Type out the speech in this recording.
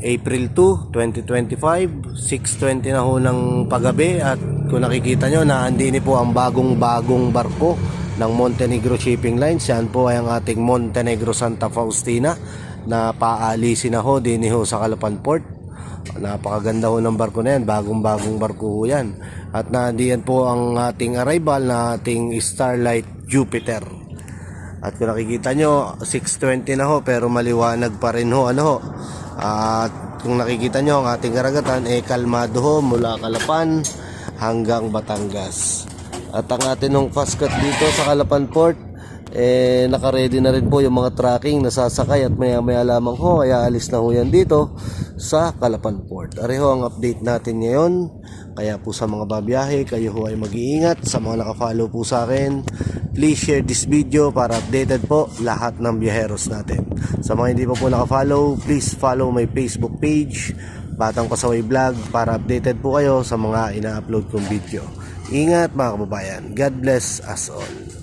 April 2, 2025, 6:20 na ho ng paggabi. At kung nakikita nyo, naandini po ang bagong barko ng Montenegro Shipping Lines. Yan po ay ang ating Montenegro Santa Faustina na paalisin na ho din ho sa Calapan Port. Napakaganda ho ng barko na yan, bagong barko ho yan. At naandiyan po ang ating arrival na ating Starlight Jupiter. At kung nakikita nyo, 6:20 na ho pero maliwanag pa rin ho, at kung nakikita nyo, ang ating karagatan kalmado ho mula Calapan hanggang Batangas. At ang atin hong fast cut dito sa Calapan Port, naka-ready na rin po yung mga tracking na sasakay at maya lamang ho ay aalis na ho yan dito sa Calapan Port. Areho ang update natin ngayon. Kaya po sa mga babiyahe, kayo ho ay mag-iingat. Sa mga naka-follow po sa akin, please share this video para updated po lahat ng biyaheros natin. Sa mga hindi pa po naka-follow, please follow my Facebook page, Batang Pasaway Vlog, para updated po kayo sa mga ina-upload kong video. Ingat mga kababayan. God bless us all.